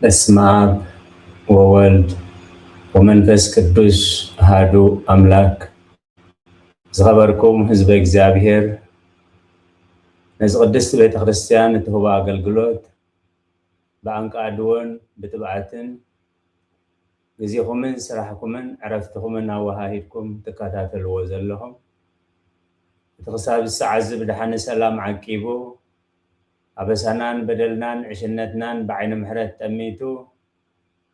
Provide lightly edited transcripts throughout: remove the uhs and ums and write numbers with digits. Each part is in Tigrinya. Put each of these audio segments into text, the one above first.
በስመ አብ ወወልድ ወመንፈስ ቅዱስ አሐዱ አምላክ። ዝኸበርኩም ህዝበ እግዚአብሔር ነዚ ቅድስቲ ቤተክርስቲያን እትህቦ አገልግሎት ብኣንቃድዎን ብትብዓትን ግዜኹምን ስራሕኩምን ዕረፍትኹምን ኣወሃሂድኩም ትከታተልዎ ዘለኹም እቲ ክሳብ ሰዓት እዚ ብድሓነ ሰላም ዓቂቡ አበሳናን በደልናን ዕሽነትናን በዓይነ ምሕረት ጠሚቱ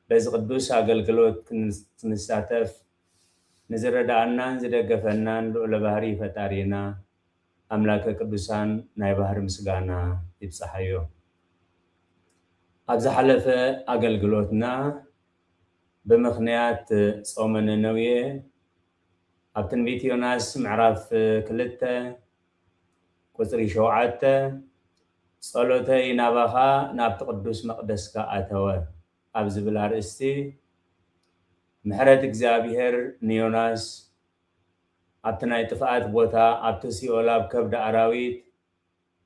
በዚ ቅዱስ አገልግሎት ክንሳተፍ ንዝረዳእናን ዝደገፈናን ልዑለ ባህሪ ፈጣሪና አምላከ ቅዱሳን ናይ ባህሪ ምስጋና ይብፅሓዮ። ኣብ ዝሓለፈ አገልግሎትና ብምክንያት ጾመ ነነዌ ኣብ ትንቢት ዮናስ ምዕራፍ 2 ቁፅሪ 7 ጸሎተይ ናባኻ ናብቲ ቅዱስ መቅደስካ ኣተወ ኣብ ዝብል ኣርእስቲ ምሕረት እግዚአብሔር ንዮናስ ኣብቲ ናይ ጥፍኣት ቦታ ኣብቲ ሲኦል ኣብ ከብዲ ኣራዊት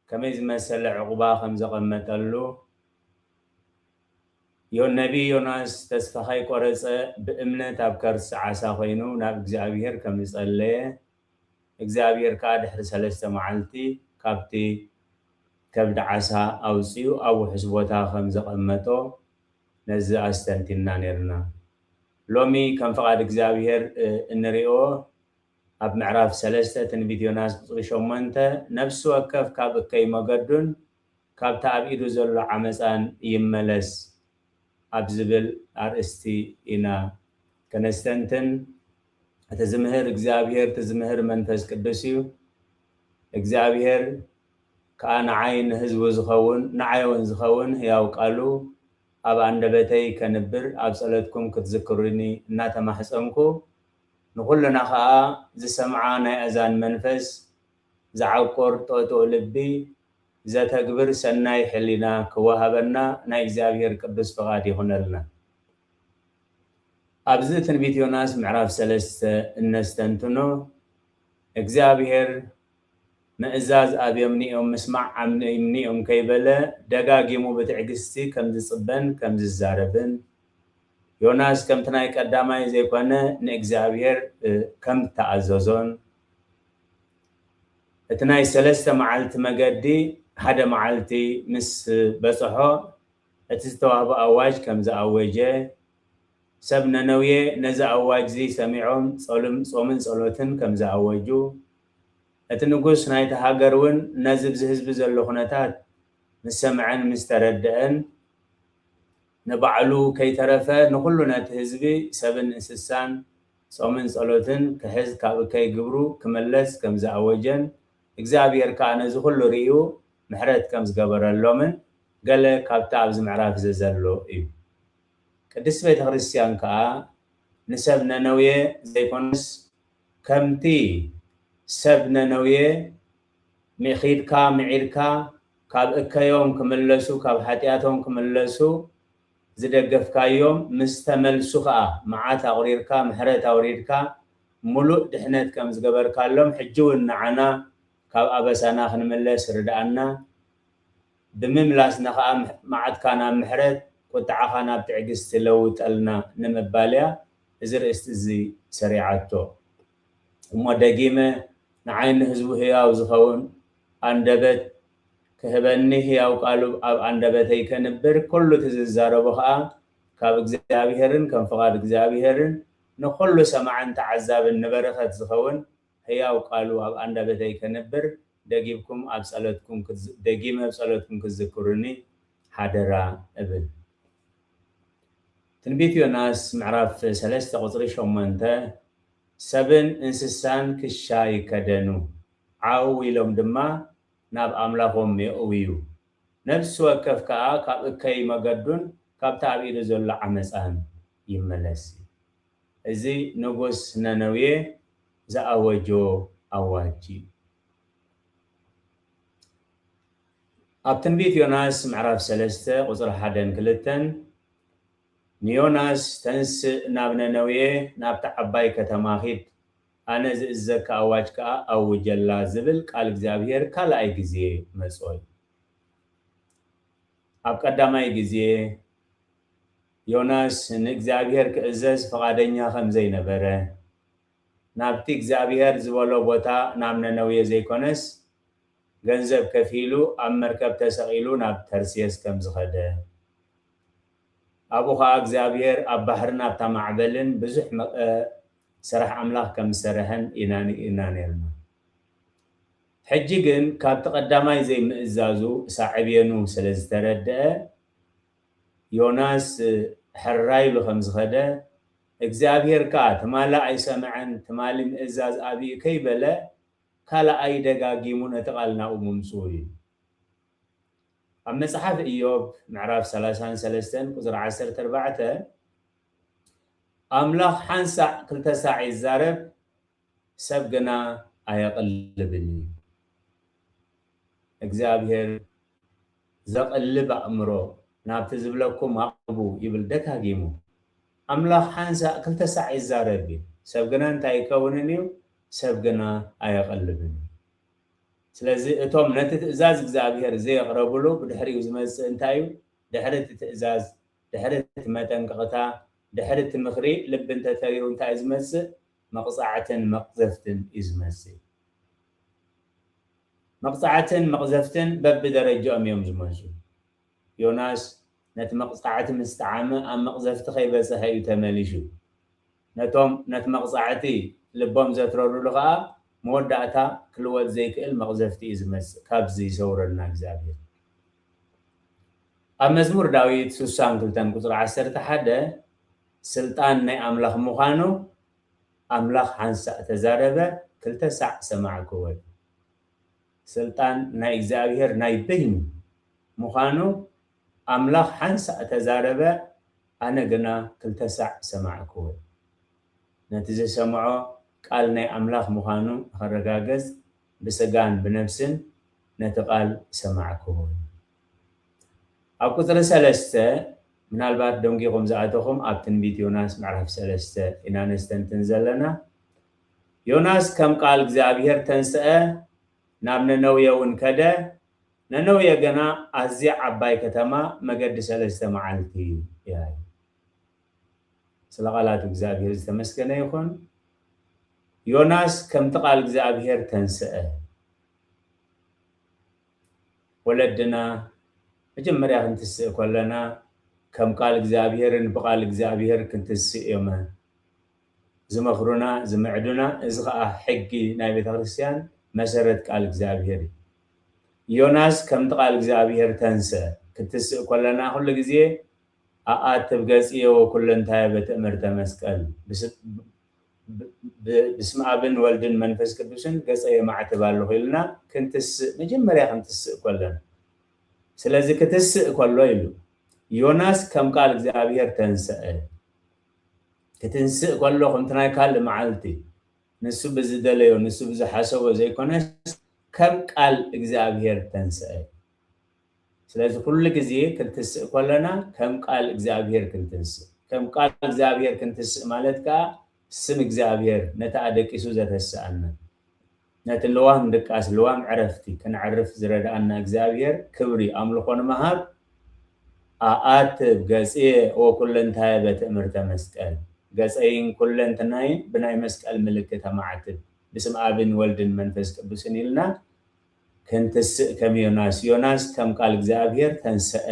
ከመይ ዝመሰለ ዕቁባ ከም ዘቐመጠሉ ነቢ ዮናስ ተስፋ ከይቆረፀ ብእምነት ኣብ ከርሲ ዓሳ ኮይኑ ናብ እግዚአብሔር ከም ዝጸለየ እግዚአብሔር ከዓ ድሕሪ 3 መዓልቲ ካብቲ ከብዲ ዓሳ ኣውፅኡ ኣብ ውሕስ ቦታ ከም ዘቐመጦ ነዚ ኣስተንቲና ነርና። ሎሚ ከም ፍቃድ እግዚአብሔር እንሪኦ ኣብ ምዕራፍ 3 ትንቢት ዮናስ ቁፅሪ 8 ነፍሲ ወከፍ ካብ እከይ መገዱን ካብቲ ኣብ ኢዱ ዘሎ ዓመፃን ይመለስ ኣብ ዝብል ኣርእስቲ ኢና ከነስተንትን። እቲ ዝምህር እግዚአብሔር እቲ ዝምህር መንፈስ ቅዱስ እዩ። እግዚአብሔር ከዓ ንዓይ ንህዝቡ ዝኸውን ንዓይውን ዝኸውን ሕያው ቃሉ ኣብ አንደበተይ ከንብር ኣብ ጸሎትኩም ክትዝክሩኒ እናተማሕፀንኩ ንኩልና ከዓ ዝሰምዓ ናይ እዛን መንፈስ ዝዓቆር ጠጦ ልቢ ዘተግብር ሰናይ ሕሊና ክወሃበና ናይ እግዚአብሔር ቅዱስ ፍቃድ ይኹነልና። ኣብዚ ትንቢት ዮናስ ምዕራፍ 3 እነስተንትኖ እግዚአብሔር ምእዛዝ ኣብ የምኒኦም ምስማዕ ኣብኒኦም ከይበለ ደጋጊሙ ብትዕግስቲ ከም ዝፅበን ከም ዝዛረብን ዮናስ ከምቲ ናይ ቀዳማይ ዘይኮነ ንእግዚአብሔር ከም ተኣዘዞን እቲ ናይ 3 መዓልቲ መገዲ ሓደ መዓልቲ ምስ በፅሖ እቲ ዝተዋህቦ ኣዋጅ ከም ዝኣወጀ ሰብ ነነዌ ነዚ ኣዋጅ እዚ ሰሚዖም ጾምን ጸሎትን ከም ዝኣወጁ እቲ ንጉስ ናይቲ ሃገር እውን ነዚ ብዚ ህዝቢ ዘሎ ኩነታት ምስ ሰምዐን ምስ ተረድአን ንባዕሉ ከይተረፈ ንኩሉ ነቲ ህዝቢ ሰብን እንስሳን ጾምን ጸሎትን ክሕዝ ካብ ከይግብሩ ክመለስ ከም ዝኣወጀን እግዚአብሔር ከዓ ነዚ ኩሉ ርዩ ምሕረት ከም ዝገበረሎምን ገለ ካብቲ ኣብዚ ምዕራፍ ዘሎ እዩ። ቅድስቲ ቤተክርስቲያን ከዓ ንሰብ ነነዌ ዘይኮነስ ከምቲ ሰብ ነነዌ ምኺድካ ምዒድካ ካብ እከዮም ክምለሱ ካብ ሓጢኣቶም ክምለሱ ዝደገፍካዮም ምስ ተመልሱ ከዓ መዓት ኣቁሪርካ ምሕረት ኣውሪድካ ሙሉእ ድሕነት ከም ዝገበርካሎም ሕጂ እውን ንዓና ካብ ኣበሳና ክንምለስ ርዳእና ብምምላስና ከዓ መዓትካ ናብ ምሕረት ቁጥዓኻ ናብ ትዕግስቲ ለውጠልና ንምባልያ እዚ ርእስቲ እዚ ሰሪዓቶ እሞ ደጊመ ንዓይኒ ህዝቡ ሕያው ዝኸውን አንደበት ክህበኒ ሕያው ቃሉ ኣብ አንደበተይ ከንብር ኩሉ ትዝዛረቡ ከዓ ካብ እግዚአብሔርን ከም ፍቃድ እግዚአብሔርን ንኩሉ ሰማዕን ተዓዛብን ንበረኸት ዝኸውን ሕያው ቃሉ ኣብ አንደበተይ ከንብር ደጊምኩም ኣብ ጸሎትኩም ክዝክሩኒ ሓደራ እብል። ትንቢት ዮናስ ምዕራፍ 3 ቁፅሪ 8 ሰብን እንስሳን ክሻ ይከደኑ ዓው ኢሎም ድማ ናብ ኣምላኾም የእውዩ ነፍሲ ወከፍ ከዓ ካብ እከይ መገዱን ካብቲ ኣብ ኢዱ ዘሎ ዓመፃን ይመለስ። እዚ ንጉስ ነነዌ ዝኣወጆ ኣዋጅ እዩ። ኣብ ትንቢት ዮናስ ምዕራፍ 3 ቁፅሪ 1-2 ንዮናስ ተንስእ ናብ ነነዌ ናብቲ ዓባይ ከተማ ኺድ ኣነ ዝእዘካ ኣዋጅ ከዓ ኣውጀላ ዝብል ቃል እግዚአብሔር ካልኣይ ግዜ መፅኦ። ኣብ ቀዳማይ ግዜ ዮናስ ንእግዚአብሔር ክእዘዝ ፈቃደኛ ከም ዘይነበረ ናብቲ እግዚአብሔር ዝበሎ ቦታ ናብ ነነዌ ዘይኮነስ ገንዘብ ከፊሉ ኣብ መርከብ ተሰቂሉ ናብ ተርሴስ ከም ዝኸደ ኣብኡ ከዓ እግዚአብሔር ኣብ ባሕርን ኣብታ ማዕበልን ብዙሕ ስራሕ ኣምላኽ ከም ዝሰርሐን ኢና ነርና ሕጂ ግን ካብቲ ቀዳማይ ዘይምእዛዙ ሳዕብየኑ ስለ ዝተረድአ ዮናስ ሕራይሉ ከም ዝኸደ እግዚአብሔር ከዓ ትማላ ኣይሰምዐን ትማሊ ምእዛዝ ኣብኡ ከይበለ ካልኣይ ደጋጊሙ ነቲ ቃል ናብኡ ምምፅኡ እዩ ኣብ መጽሓፍ ኢዮብ ምዕራፍ 33 ቁጥሪ 14 ኣምላኽ ሓንሳዕ ክልተ ሳዕ ይዛረብ ሰብ ግና ኣየቕልብን እዩ እግዚአብሔር ዘቕልብ ኣእምሮ ናብቲ ዝብለኩም ኣቕቡ ይብል ደጋጊሙ ኣምላኽ ሓንሳዕ ክልተ ሳዕ ይዛረብ እዩ ሰብ ግና እንታይ ይከውንን እዩ ሰብ ግና ኣየቐልብን ስለዚ እቶም ነቲ ትእዛዝ እግዚአብሔር ዘየቕረብሉ ብድሕሪኡ ዝመጽእ እንታይ እዩ ድሕሪ እቲ ትእዛዝ ድሕሪ እቲ መጠንቀቕታ ድሕሪ እቲ ምኽሪ ልቢ እንተተሪሩ እንታይ እዩ ዝመጽእ መቕፃዕትን መቕዘፍትን እዩ ዝመጽእ መቕፃዕትን መቕዘፍትን በብደረጃኦም እዮም ዝመፁ ዮናስ ነቲ መቕፃዕቲ ምስ ጣዓመ ኣብ መቕዘፍቲ ከይበፅሐ እዩ ተመሊሱ ነቶም ነቲ መቕፃዕቲ ልቦም ዘትረሩሉ ከዓ መወዳእታ ክልወጥ ዘይክእል መቕዘፍቲ እዩ ዝመጽእ ካብዚ ይሰውረልና እግዚአብሔር ኣብ መዝሙር ዳዊት 62 ቁጥሪ 11 ስልጣን ናይ ኣምላኽ ምዃኑ ኣምላኽ ሓንሳዕ ተዛረበ ክልተ ሳዕ ሰማዕክዎ ስልጣን ናይ እግዚአብሔር ናይ በይኑ ምዃኑ ኣምላኽ ሓንሳዕ ተዛረበ ኣነ ግና ክልተ ሳዕ ሰማዕክዎ ነቲ ዝሰምዖ ቃል ናይ ኣምላኽ ምዃኑ ንኸረጋገፅ ብስጋን ብነፍስን ነቲ ቃል ሰማዕክዎ ኣብ ቁጥሪ 3 ምናልባት ደንጊኹም ዝኣተኹም ኣብ ትንቢት ዮናስ ምዕራፍ 3 ኢና ነስተንትን ዘለና ዮናስ ከም ቃል እግዚአብሔር ተንስአ ናብ ነነዌ እውን ከደ ነነዌ ገና ኣዝያ ዓባይ ከተማ መገዲ 3 መዓልቲ እያ ስለ ቃላት እግዚአብሔር ዝተመስገነ ይኹን ዮናስ ከምቲ ቃል እግዚአብሔር ተንስአ ወለድና መጀመርያ ክንትስእ ከለና ከም ቃል እግዚአብሔርን ብቃል እግዚአብሔር ክንትስእ እዮም ዝመኽሩና ዝምዕዱና እዚ ከዓ ሕጊ ናይ ቤተክርስትያን መሰረት ቃል እግዚአብሔር ዮናስ ከምቲ ቃል እግዚአብሔር ተንስአ ክትስእ ከለና ኩሉ ግዜ ኣኣትብ ገጽየ ወኩለንታየ በትእምርተ መስቀል بسم أبن والدن منفس كدوسن قصي معتب الله إلنا كنت مجمريا كنت كلنا سلازي كتس كله إلو يوناس كم قال إغزابير تنسأ كتنسأ كله كنتنا قال معلتي نسو بزدليو نسو بزحسو وزي كونس كم قال إغزابير تنسأ سلازي كل كزي كنتس كلنا كم قال إغزابير كنتس كم قال إغزابير كنتس مالتك سم እግዚአብሔር ነታደቅ ኢየሱስ ዘተሰአና ነትለዋም ደቃስ ለዋም ዕረፍቲ ከንዕርፍ ዝረዳአና እግዚአብሔር ክብሪ አምልኾን መሃብ አአት ገጽየ ወኩለንታየ በትእምርተ መስቀል ገጽይን ኩለንተናይ ብናይ መስቀል ምልክት ማዕትብ بسم አብን ወልድን መንፈስ ቅዱስን ይልና ከንተስእ ከም ዮናስ ከም ቃል እግዚአብሔር ተንሰአ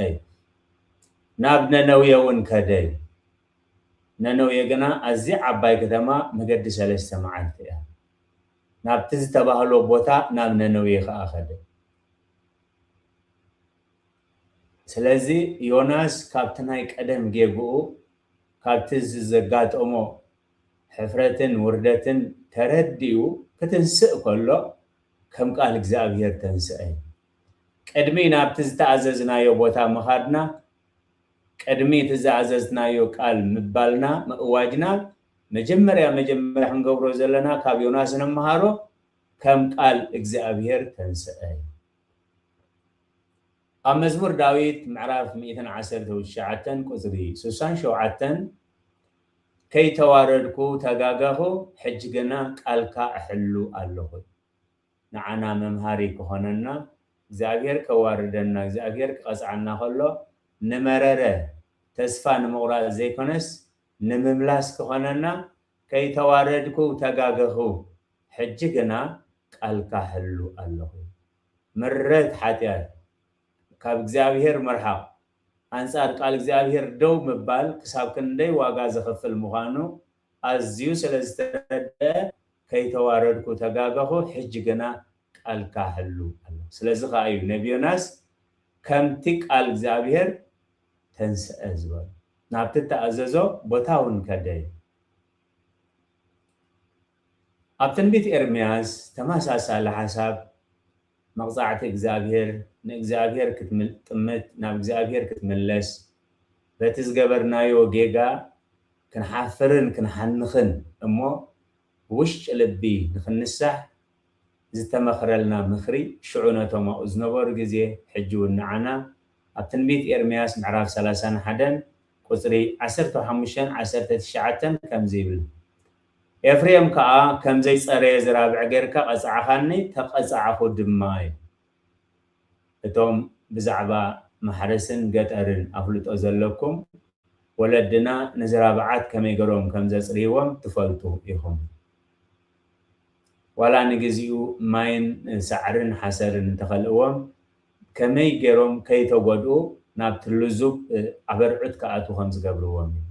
ናብ ነነዌውን ከደይ ነነዌ ገና ኣዝያ ዓባይ ከተማ መገዲ 3 መዓልቲ እያ ናብቲ ዝተባህሎ ቦታ ናብ ነነዌ ከዓ ኸደ ስለዚ ዮናስ ካብቲ ናይ ቀደም ጌጉኡ ካብቲ ዝዘጋጠሞ ሕፍረትን ውርደትን ተረዲኡ ክትንስእ ከሎ ከም ቃል እግዚአብሔር ተንስአ ቀድሚ ናብቲ ዝተኣዘዝናዮ ቦታ መኻድና ቀድሚ ትዛዘዝናዮ ቃል ምባልና መእዋጅና መጀመርያ ክንገብሮ ዘለና ካብ ዮናስ ነመሃሮ ከም ቃል እግዚአብሔር ተንስአ ኣብ መዝሙር ዳዊት ምዕራፍ 119 ቁጥሪ 67 ከይተዋረድኩ ተጋጋኹ ሕጂ ግና ቃልካ እሕሉ ኣለኹ ንዓና መምሃሪ ክኾነና እግዚአብሔር ከዋርደና እግዚአብሔር ክቐፅዓና ከሎ ንመረረ تسفان مغراء زي كونس نمملاس كهوننا كي تواردكو تقاقخو حجقنا قال كهلو الله مرت حتى كاب እግዚአብሔር مرحق አንፃር ቃል እግዚአብሔር ደው መባል ክሳብ ክንደይ ዋጋ ዘኸፍል ምዃኑ አዝዩ ስለዝተረደ ከይተዋረድኩ ተጋጋኹ ሕጂ ገና ቃል ካህሉ ስለዚ ኻዩ ነብዩ ዮናስ ከምቲ ቃል እግዚአብሔር ተንስአ ዝበል ናብቲ ተኣዘዞ ቦታውን ከደይ ኣብ ትንቢት ኤርምያስ ተመሳሳሊ ሓሳብ መቕፃዕቲ እግዚአብሔር ንእግዚአብሔር ክትምጥምት ናብ እግዚአብሔር ክትመለስ በቲ ዝገበርናዮ ጌጋ ክንሓፍርን ክንሓንኽን እሞ ውሽጢ ልቢ ንኽንሳሕ ዝተመኽረልና ምኽሪ ሽዑ ነቶም ኣብኡ ዝነበሩ ግዜ ሕጂ እውን ንዓና ኣብ ትንቢት ኤርምያስ ምዕራፍ 31 ቁፅሪ 15-19 ከምዚ ይብል ኤፍሬም ከዓ ከምዘይ ፀረየ ዝራብዕ ጌርካ ቀፅዓኻኒ ተቐፅዓኹ ድማ እዩ እቶም ብዛዕባ ማሕረስን ገጠርን ኣፍልጦ ዘለኩም ወለድና ንዝራብዓት ከመይ ገሮም ከም ዘፅርይዎም ትፈልጡ ኢኹም ዋላ ንግዚኡ ማይን ሳዕርን ሓሰርን እንተኸልእዎም ከመይ ገሮም ከይተጎድኡ ናብ ትልዙብ ኣበርዑት ከኣቱ ከም ዝገብርዎም እዩ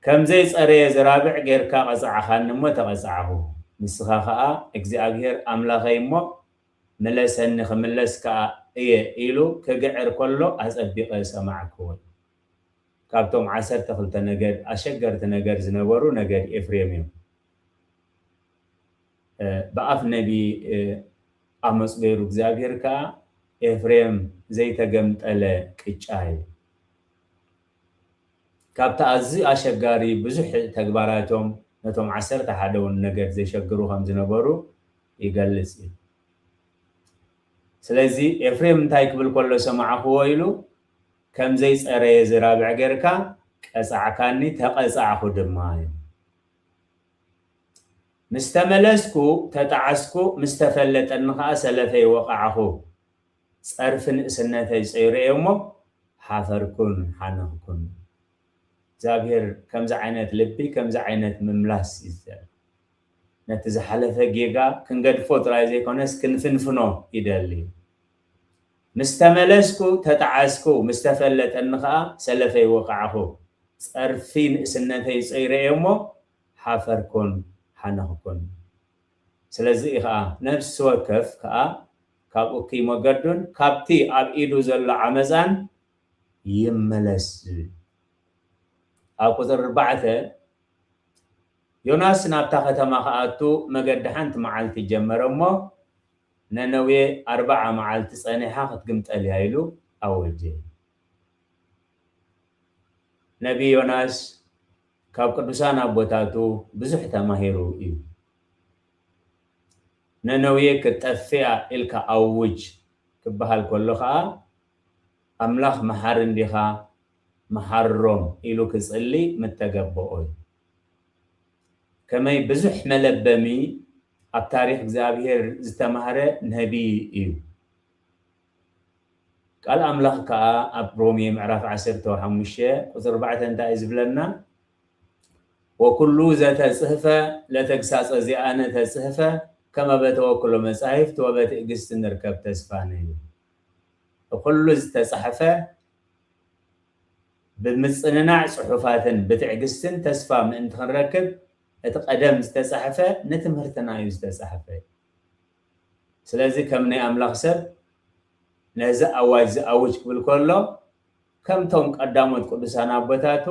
ከምዘይ ፀረየ ዝራብዕ ጌርካ ቀፅዓኻኒ እሞ ተቐፅዓኹ ንስኻ ከዓ እግዚአብሔር ኣምላኸይ እሞ መለሰኒ ክምለስ ከዓ እየ ኢሉ ክግዕር ከሎ ኣፀቢቐ ሰማዕክዎ ካብቶም 12 ነገድ ኣሸገርቲ ነገር ዝነበሩ ነገድ ኤፍሬም እዮም በኣፍ ነቢ ኣሞጽ ገይሩ እግዚአብሔር ከዓ ኤፍሬም ዘይተገምጠለ ቅጫ እዩ ካብታ ኣዝዩ ኣሸጋሪ ብዙሕ ተግባራቶም ነቶም 11 ነገድ ዘይሸግሩ ከም ዝነበሩ ይገልጽ እዩ ስለዚ ኤፍሬም እንታይ ክብል ከሎ ሰማዕኽዎ ኢሉ ከምዘይ ፀረየ ዝራብዕ ጌርካ ቀፅዓካኒ ተቐፅዓኹ ድማ እዩ ምስተመለስኩ ተጣዓስኩ ምስተፈለጠኒ ከዓ ሰለፈይ ወቃዓኹ ፀርፊ ንእስነተይ ፀይረየ እሞ ሓፈርኩን ሓነኽኩን እግዚአብሔር ከምዚ ዓይነት ልቢ ከምዚ ዓይነት ምምላስ ይዘል ነቲ ዝሓለፈ ጌጋ ክንገድፎ ጥራይ ዘይኮነስ ክንፍንፍኖ ይደሊ ምስተመለስኩ ተጣዓስኩ ምስተፈለጠኒ ከዓ ሰለፈይ ወቃዓኹ ፀርፊ ንእስነተይ ፀይረየ እሞ ሓፈርኩን ሓነኽኩን ስለዚ ከዓ ነፍሲ ወከፍ ከዓ ካብኡ ከይመገዱን ካብቲ ኣብ ኢዱ ዘሎ ዓመፃን ይመለስ ኣብ ቁፅሪ 4 ዮናስ ናብታ ከተማ ከኣቱ መገዲ ሓንቲ መዓልቲ ጀመረ እሞ ነነዌ 40 መዓልቲ ፀኒሓ ክትግምጠል እያ ኢሉ ኣወጀ ነቢ ዮናስ ካብ ቅዱሳን ኣቦታቱ ብዙሕ ተማሂሩ እዩ ነነዌ ክትጠፍያ ኢልካ ኣውጅ ክበሃል ከሎ ከዓ ኣምላኽ መሓር እንዲኻ መሓሮም ኢሉ ክፅሊ ምተገበኦ እዩ ከመይ ብዙሕ መለበሚ ኣብ ታሪክ እግዚአብሔር ዝተማሃረ ነቢይ እዩ ቃል ኣምላኽ ከዓ ኣብ ሮሜ ምዕራፍ 15 ቁፅሪ 4 እንታይ ዝብለና ወኩሉ ዘተጽሕፈ ለተግሳጸ ዚኣነ ተጽሕፈ ከመ በተወክሎ መጻሕፍት ወበትዕግስት ንርከብ ተስፋነ እዩ ኩሉ ዝተጻሕፈ ብምጽንናዕ ጽሑፋትን ብትዕግስትን ተስፋ ምእንቲ ክንረክብ እቲ ቀደም ዝተጻሕፈ ንትምህርትና እዩ ዝተጻሕፈ ስለዚ ከም ናይ ኣምላኽ ሰብ ነዚ ኣዋጅ ዝኣውጅ ክብል ከሎ ከምቶም ቀዳሞት ቅዱሳን ኣቦታቱ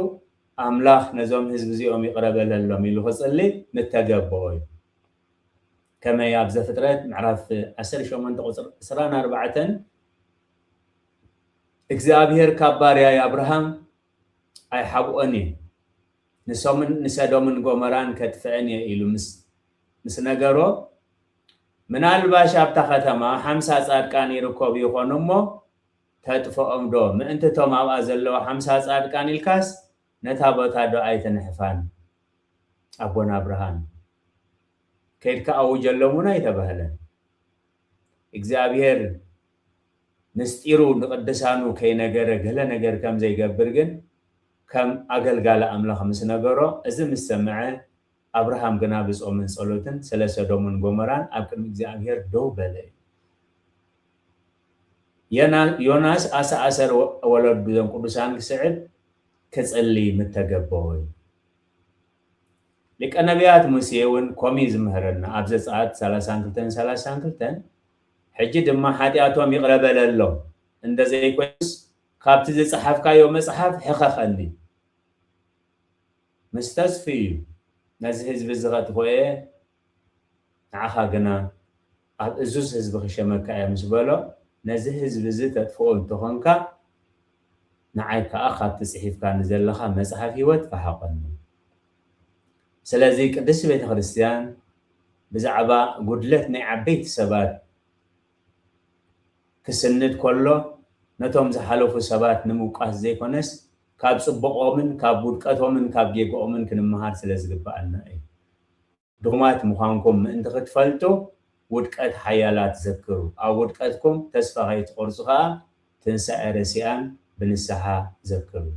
ኣምላኽ ነዞም ህዝቢ እዚኦም ይቕረበለሎም ኢሉ ክፅሊ ምተገበኦ እዩ ከመይ ኣብ ዘፍጥረት ምዕራፍ 18 ቁፅሪ 24 እግዚአብሔር ካብ ባርያይ አብርሃም ኣይሓብኦን እዩ ንሰዶምን ጎመራን ከጥፍአን እየ ኢሉ ምስ ነገሮ ምናልባሽ ኣብታ ከተማ 50 ጻድቃን ይርከቡ ይኾኑ እሞ ተጥፍኦም ዶ ምእንቲ ቶም ኣብኣ ዘለዋ 50 ጻድቃን ኢልካስ ነታ ቦታ ዶ ኣይተንሕፋን ኣቦና አብርሃም ከይድካ ኣውጀሎሙና ይተባህለን እግዚአብሔር نستيرو نقدسانو كي نجر جلا نجر كم زي جبرجن كم أقل قال أملاخ مس نجرو إذا مستمعه أبراهام جنابس أو من صلوتن سلسة دومن جمران أكمل زعير دو بلي يوناس أسر ولد بدون قدسان كسعد كسألي متجبوي لك أنا بيات مسيون كوميز مهرنا أبزت ساعات سلاسان كلتن حجي دما حاتياتهم يقرب لهم عند زي كويس كابت زي صحف كايو مصحف حققني مستسفي نزه حزب الزغات خويه عخا جنا ازوس حزب خشمك يا مسبلو نزه حزب زي تطفون تخنكا نعيك اخذ تصحيف كان زلخا مصحف هيوت فحقني سلازي قدس بيت كريستيان بزعبا قدلت ني عبيت سبات كسند كله نتوم زحلفو سبات نموقاس زي كونس كاب صبقومن كاب ودقتومن كاب جيقومن كنمهار سلازغبانا اي دومات مخانكم انت كتفلتو ودقت حيالات ذكروا او ودقتكم تسفا غيت قرصها تنسى رسيان بنسحا ذكروا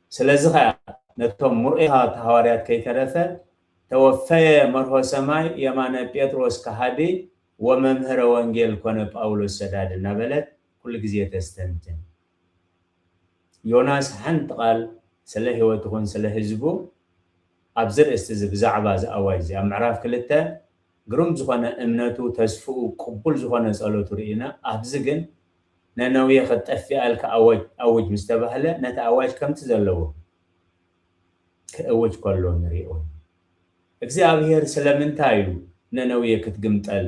سلازغا نتوم مرئها تهواريات كي ترفه توفى مرهو سماي يمان بيتروس كهادي وممهر وانجيل كون باولوس سداد نبلت كل جزيه تستنتن يوناس حنت قال سله هوتكون سله حزبو ابزر استزب زعبا زاواج يا معراف كلته غروم زخونه امنتو تسفو قبول زخونه صلوتو رينا ابزغن ننوي خطفي الك اوج مستبهله نتا اواج كم تزلو كاوج كله نريو እግዚአብሔር ስለምንታዩ ነነዌ ክትግምጠል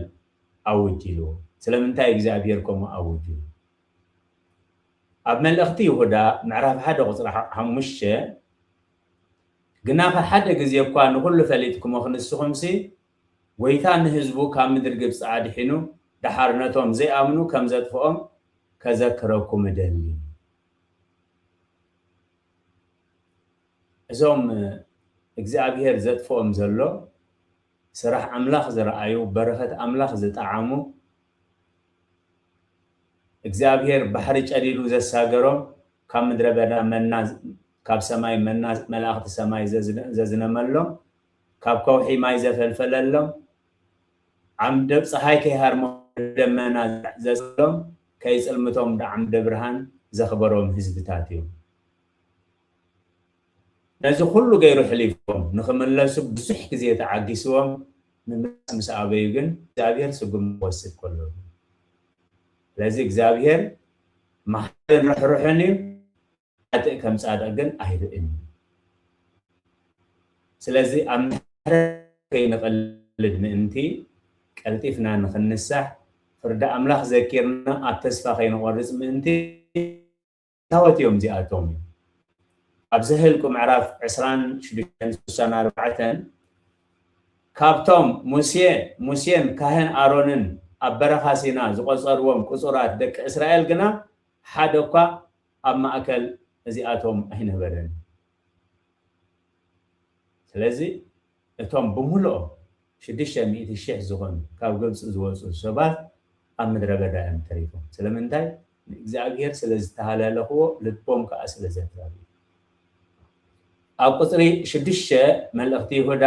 አውጅሉ ስለምንታይ እግዚአብሔር ቆሞ አውጅ ኣብ መልእኽቲ ይሁዳ ምዕራፍ 1 ቁጽሪ 5 ግና ሓደ ግዜ እኳ ንኩሉ ፈሊጥኩም ክንስኹም ሲ ወይታ ንህዝቡ ካብ ምድሪ ግብፅ ኣድሒኑ ድሓርነቶም ዘይኣምኑ ከም ዘጥፍኦም ከዘክረኩም ደሊ እዞም እግዚአብሔር ዘጥፎም ዘሎ ስራሕ አምላኽ ዘርአዩ በረከት አምላኽ ዘጣዓሙ እግዚአብሔር ባህሪ ጨዲዱ ዘሳገሮም ካብ ምድረ በዳ መና ካብ ሰማይ መና መላእክት ሰማይ ዘዝነመሎም ካብ ከውሒ ማይ ዘፈልፈለሎም ዓምደ ፀሓይ ከይሃርሞ ደመና ዘጽሎም ከይጽልምቶም ዓምደ ብርሃን ዘኽበሮም ህዝብታት እዮም نزي كله غير حليفهم نخملسو بزح كزي تعاقسوهم من مسابيغن እግዚአብሔር سقم وسد كله لذي እግዚአብሔር ما رحرحني اتي كم صادقن ايدن ስለዚህ አምሐረ ከይነቀልድ ምእንቲ ቀልጢፍና ንኽንሳሕ ፍርዳ አምላኽ ዘኪርና አተስፋ ከይንቆርጽ ምእንቲ ታወትዮም ዚኣቶም أبزهلكم عرف 26 كابتوم موسين كاهن آرونن أبرخا سينا زقصروهم كسورات دك إسرائيل جنا حدوكا أما أكل زياتهم هنا بدن سلازي توم بمولو شديشة مئة الشيخ زغن كاب قبس زوز الشباب أم درجة أم تريكم سلامنتاي إግዚአብሔር ስለዝተሃለለዎ ልቦም ከአስለ ዘትራቢ ኣብ ቁጽሪ 6 መልእኽቲ ይሁዳ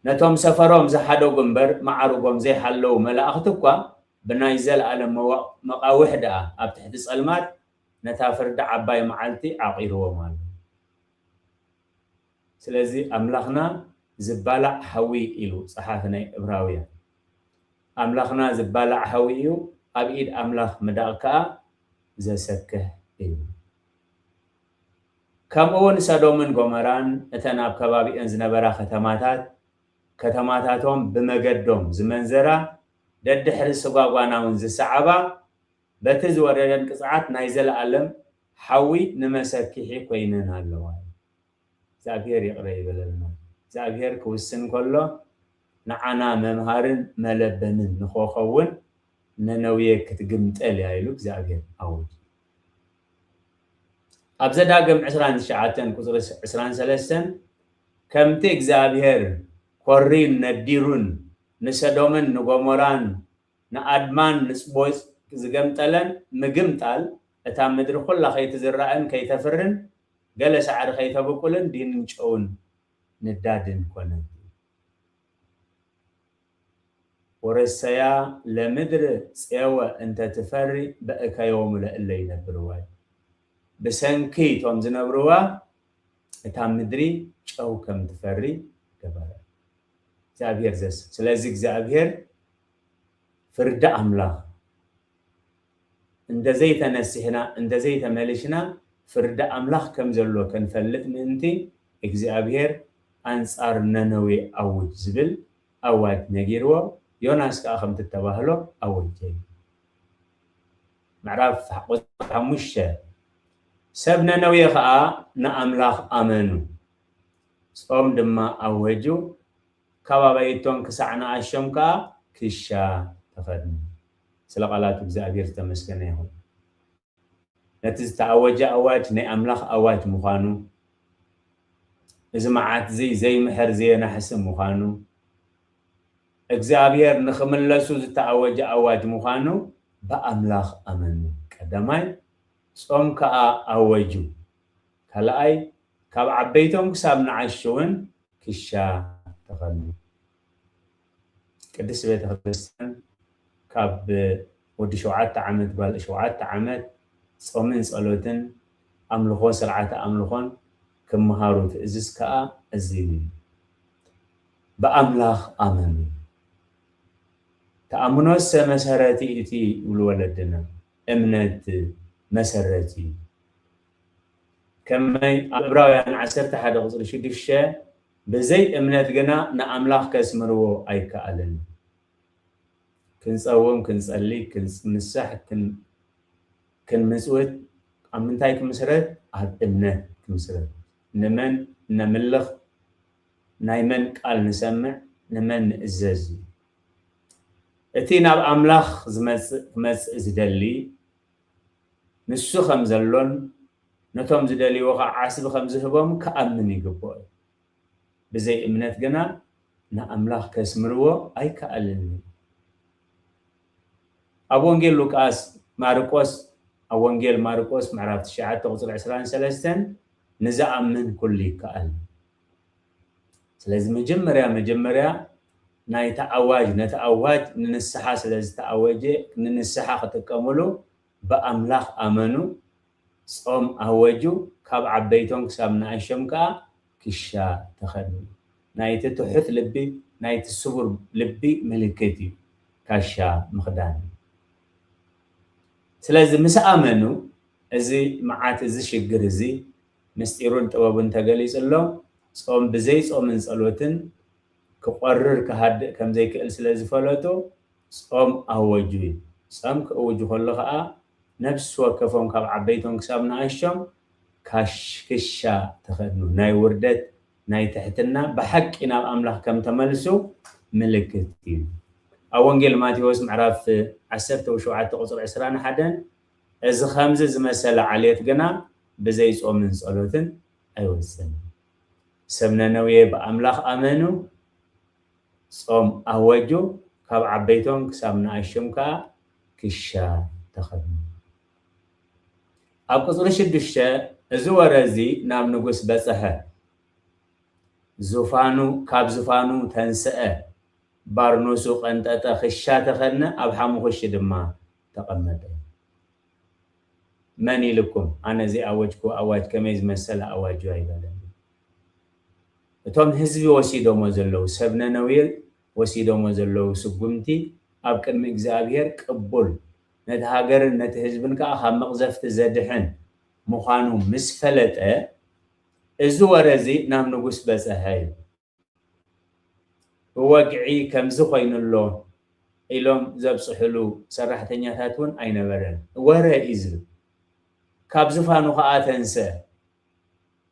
ነቶም ሰፈሮም ዝሓደው ግንበር ማዕርጎም ዘይሓለው መላእኽቲ እኳ ብናይ ዘለዓለም መቃውሕ ደኣ ኣብ ትሕቲ ጸልማት ነታ ፍርዲ ዓባይ መዓልቲ ዓቂርዎም ኣሎ ስለዚ ኣምላኽና ዝባላዕ ሓዊ ኢሉ ጸሓፊ ናይ ዕብራውያን ኣምላኽና ዝባላዕ ሓዊ እዩ ኣብ ኢድ ኣምላኽ ምዳቕ ከዓ ዘሰክህ እዩ ከምኡውን ሰዶምን ጎመራን እተን ኣብ ከባቢአን ዝነበራ ከተማታቶም ብመገዶም ዝመንዘራ ደድሕሪ ስጓጓናውን ዝሰዓባ በቲ ዝወረደን ቅፅዓት ናይ ዘለዓለም ሓዊ ንመሰኪሒ ኮይነን ኣለዋ እግዚአብሔር ይቕረ ይበለልና እግዚአብሔር ክውስን ከሎ ንዓና መምሃርን መለበንን ንኾኸውን ነነዌ ክትግምጠል ያይሉ እግዚአብሔር ኣውጅ ኣብ ዘዳግም 29 ቁጽሪ 23 ከምቲ እግዚአብሔር ኮሪን ነዲሩን ንሰዶምን ንጎሞራን ንአድማን ንጽቦጽ زقمطلن مقمطال اتا مدر كلها خيتزرعن كيتفرن قال سعر خيتبقلن دين نچون ندادن كونه ورسيا لمدر صيوه انت تفري بأكا يوم لألي نبرواي بسنكي توم زنبروا اتا مدري چو كم تفري كبارا زابير زس سلازيك زابير فرد أملاخ عند زي تنسينا عند زي تملشنا فرد أملاخ كم زلوا كنفلت منتي إجزابير أنصار ننوي أوج زبل أوج نجيروا يوناس كأخم تتباهلو أوج جاي معرف حمشة سبنا نوي خاء نأملاخ أمنو صوم دما أوجو كوابيتون كسعنا الشمكا كشا تفدني سلقالات እግዚአብሔር ተመስገነ ይሁን ነትዝ ተአወጀ አዋጅ ናይ አምላኽ አዋጅ ምዃኑ እዚ መዓት ዘይ ምሕር ዘየናሕስ ምዃኑ እግዚአብሔር ንኽምለሱ ዝተአወጀ አዋጅ ምዃኑ በአምላኽ አመኑ ቀዳማይ ጾም ከአ አወጁ ካልአይ ካብ ዓበይቶም ክሳብ ንዓሽውን ክሻ ተኸኑ ቅድስት ቤተ ክርስቲያን كاب ودي شوعات عمد بال شوعات عمد صومن صلوتن أملخون سرعة أملخون كم مهاروت إزس كا أزيني بأملاخ أمني تأمنوس مسارتي إتي والولدنا أمنت مسارتي كما أبراوي أنا عسرت حدا غزر شدي الشيء بزي أمنت جنا نأملاخ كاسمرو أي كألن كنصوم كنصلي كنسح كن مسؤول أمنتاي كمسرت هاد إمنة كمسرت نمن نملخ نايمن قال نسمع نمن إزازي اتينا بأملاخ زمس زدلي نسو خمزلون نتوم زدلي وقع عاسب خمزهبهم كأمن يقبوي بزي إمنة جنا نا أملاخ كاسمرو أي كألني أبونجيل لوكاس ماركوس أبونجيل ماركوس معرفت شعات تغزل عسران سلستن نزع من كل كأل سلازم مجمريا نايتا أواج نتأواج ننسحا سلاز تأواجي ننسحا خطكملو بأملاخ أمنو صوم أواجو كاب عبيتون كسابنا عشمكا كشا تخدمي نايتا تحث لبي نايتا السبر لبي ملكتي كاشا مخداني سلازم مسأمنو ازي معات ازي شجر ازي مستيرون توابن تقليس اللو صوم بزي صوم من صلوتن كقرر كهاد كم زي كأل سلازي فلاتو صوم أوجوي صوم كأوجو خلقاء نفس وكفهم كاب عبيتون كسابنا عشام كشا تخدنو ناي وردت ناي تحتنا بحق إنا أملاح كم تملسو ملكتين أونجيل ماتيوس معرف عسرت وشوعات تقصر عسران حدا إذا خمسة زمسألة عليت جنا بزي صوم من صلوتن أيوة السنة سمنا نوية بأملاخ أمنو صوم أوجو كاب عبيتون كسامنا الشمكا كشا تخدم أبقصر شدشة زورزي نام نقص بسها زفانو كاب زفانو تنسأ بارنوسو قنطتا خشا تخدنا أبحامو خش دما تقمد ماني لكم أنا زي أواجكو أواج كميز مسألة أواجو أيضا توم هزبي وسيدو مزلو سبنا نويل وسيدو مزلو سقمتي أبكن مجزابير قبول نتهاجر نتهزبن كأخا مقزفت زادحن مخانو مسفلت إزو ورزي نام نقص بس هاي وقعي كم زخين الله إلهم زبص حلو سرحتني هاتون أين برن ورا إزل كابزفانو خاطنسه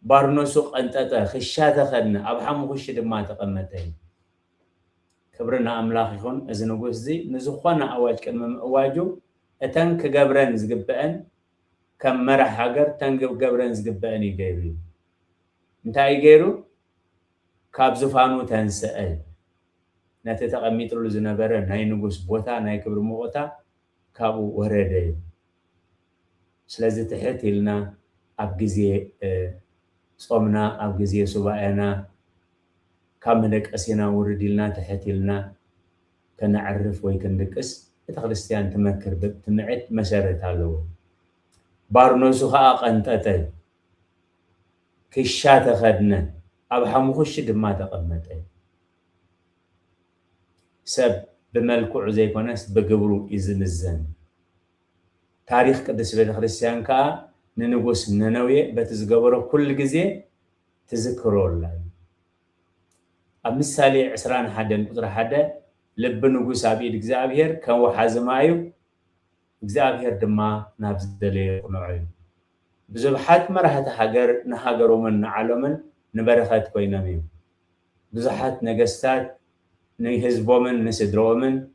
بارنوسق أنتتا خشاته خدنا أبحمو خش دما تقمتين كبرنا أملاخ يكون إذا نقول زي نزخنا أواج كلمة أواجو أتنك جبران زقبان كم مرح حجر تنقب جبران زقبان يجيري انتهى يجيرو كابزفانو تنسأل نتتقميت له زنبرة ناي نقص بوتا ناي كبر موتا كابو ورده سلازي تحت لنا أبجزي صومنا أبجزي سباعنا كاملك أسينا ورديلنا تحت لنا كنعرف ويكندكس تخرستيان تمكر بتمعت مسارة له بارنوسو خاق أنتتل كشات خدنا أبحا مخش دما تقمت سب بملكو زي كونس بقبرو إذن الزن تاريخ قدس بيت خريستيان كا ننقوس ننوية بتزقبرو كل جزء تذكروا الله أمثالي عسران حدا قدر حدا لب نقوس عبيد إجزابير كان وحازم أيو إجزابير دما نابز دليل ونوعيو بزبحات مرحة حجر نحجروا من علمن نبرخات كوينا ميو بزحات نجستات نهزبوا من نسدروا من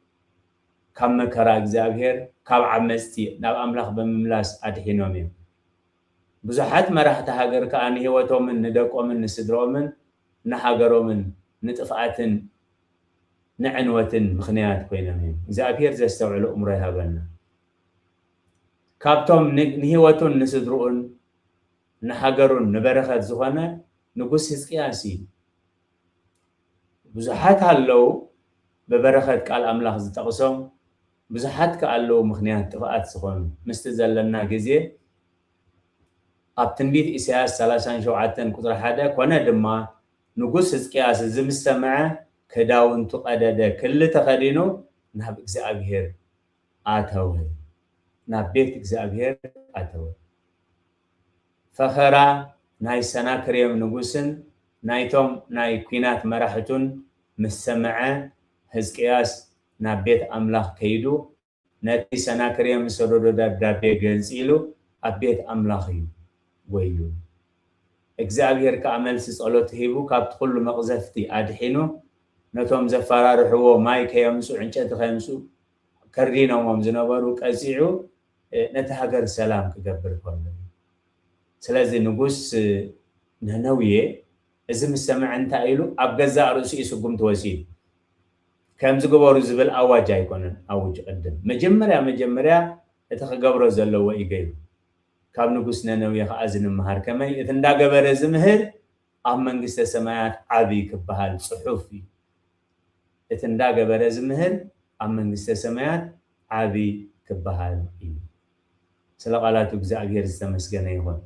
كم مكرا إجزابير كاب عمستي ناب أملاخ بمملاس أدحينو ميو بزحات مرحة حجر كأن هوتوا من ندقوا من نسدروا من نحجروا من نتفعتن نعنوتن مخنيات كوينا ميو إجزابير زستوعلوا أمرها بنا كابتوم نهوتون نسدرون نحجرون نبرخات زخانة نقص هزقياسي بزحات هاللو ببرخات كال أملاخ زتقسم بزحات كاللو مخنيات تفاعت زخون مستزلنا جزي أبتنبيت إسياس 3 كتر حدا كوانا دما نقص هزقياس زمستمع كداون تقدد كل تخدينو نهب إجزابير آتاوه نابيت إجزابير آتاوه فخرا ناي سناكريم نقوسن نايتوم ناي كوينات مراحتون مسمعة هزقياس نابيت أملاخ كيدو ناتي سناكريم سرودو دابي جنسيلو أبيت أملاخي ويو إجزابير كعمل سيسألوت هيبو كابت كل مقزفتي أدحينو نتوم زفرار حوو ماي كيمسو عنشات خيمسو كردينا ومزنبارو كأسيعو نتحقر سلام كقبر كله سلازي نقص نهنوية إذا مستمع أنت أيلو أبجزاء رؤسي سقوم توسيل كم زقبارو زبل أواج يكونن أوج قدم مجمرة يتخقبر زلوا وإيجيل كم نقص نهنوية خازن مهار كمان يتندى قبر زمهر أم من قصة سماعات عبي كبهال صحوفي يتندى قبر زمهر أم من قصة سماعات عبي كبهال سلقالاتو بزاقير استمسكنا يهون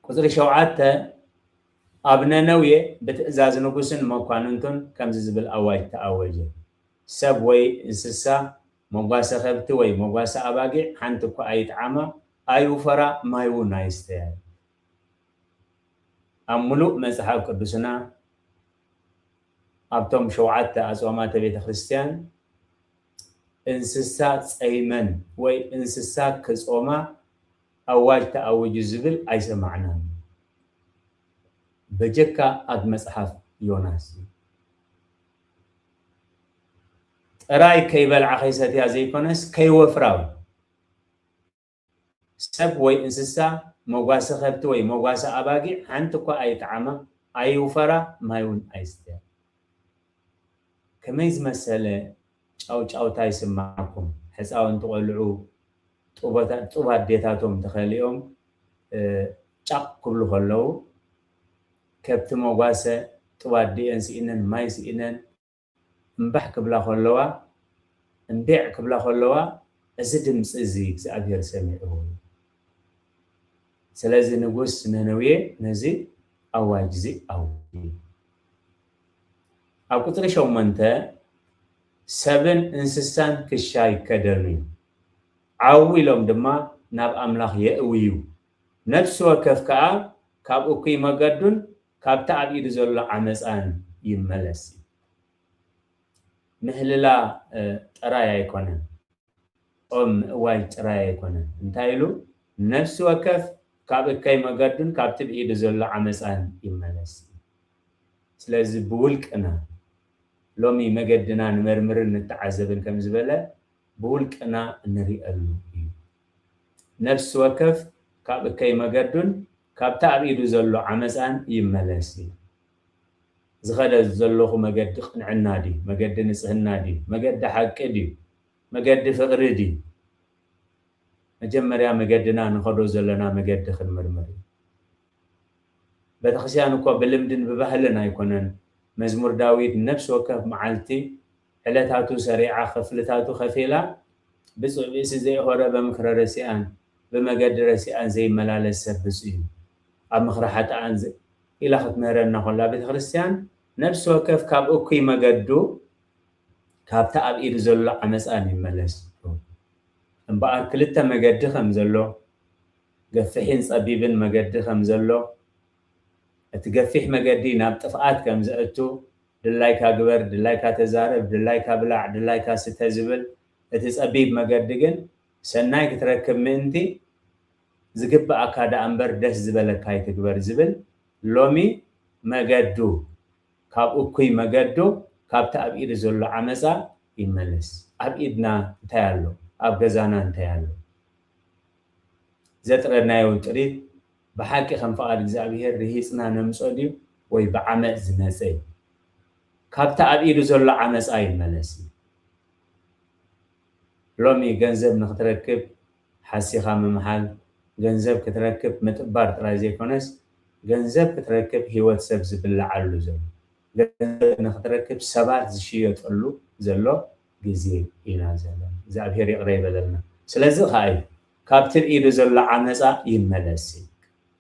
كتر شوعاته أبنا نوية بتأزاز نقصن مقاننتون كم زبل أواج تأواجه سبوي إنسسا مقاسة خبتوي مقاسة أباقي حانتكو أيت عاما أيو فرا ما يو نايستيال أملو مزحاب قدسنا أبتم شوعاته أزوامات بيت خريستيان إنسسات أيمن وي إنسسات كزوما أواج تأوج الزبل أيسمعنا بجكا أد مصحف يوناسي راي كيبل عخيستي هذي كونس كي وفراو سب وي إنسسا موغاسة خبت وي موغاسة أباقي حانتكو أي تعمى أي وفرا ما يون أيستيا كميز مسألة أو تايسم معكم حساون تقولعو طوبات ديتاتهم تخليهم شاق كله خلو كبت موغاسة طوبات دي انسئنن مايس إنن مبح كبلا خلوا مبيع كبلا خلوا أزدم سيزيك سأبير سمعه سلازي نقوس نهنوية نزي أواجزي أو كتر شو منتا 7 إنسسان كشاي كدرني عوي لهم دما ناب أملاخ يأويو نفس وكفكا كاب أوكي مقدون كاب تعبيد زول عمسان يملسي مهللا ترايا يكونن واي ترايا يكونن انتايلو نفس وكف كاب أوكي مقدون كاب تبعيد زول عمسان يملسي سلازي بولك أنا لومي مقدنا نمرمر نتعذبن كم زبالة بولك أنا نريئلو نفس وكف كاب كي مقدن كاب تعبيدو زلو عمسان يملسي زغدا زلوخو مقد قنعنا دي مقد نسهنا دي مقد حق دي مجد فقردي مجمريا مجدنا نخدو زلنا مجد خنمرمري بتخسيان كو بلمدن ببهلنا يكونن مزمور داوود نفس وكف معلتي علتاتو سريعة خفلتاتو خفيلة بس زي هورا بمكر رسيان بمجد رسيان زي ملالس سبسين أب مخرحات أنزل إلى ختمرنا خلا بيت خريستيان نفس وكف كاب أوكي مجدو كاب تأب إيد زلو عمسان يملس إن بقى كلتا مجد خمزلو قفحين صبيبن مجد خمزلو تقفح مجدي نابطفقات كمزأتو دلايكا قبر دلايكا تزارب دلايكا بلع دلايكا ستزبل تصبيب مجدقن سناي كتركب منتي زقب أكاد أمبر دس زبلك هاي تكبر زبل لومي مجدو كاب أوكي مجدو كاب تأبيد زلو عمسا يملس أبيدنا تيالو أبغزانا تيالو زترنا يوم تريد بحكي خم فقد إግዚአብሔር رهيسنا نمسوديو ወይ بعمل زمسي كاب تأبيد زلو عمسا يملس لومي ገንዘብ نختركب حسيخا ممحل ገንዘብ كتركب متبار ترازي كونس ገንዘብ كتركب هيوت سبز بالعلو زلو ገንዘብ نختركب سبات زشيطلو زلو غزي إنا زلو እግዚአብሔር يقري بلنا سلازي خاي كابتر إيدو زلو عمسا يملسي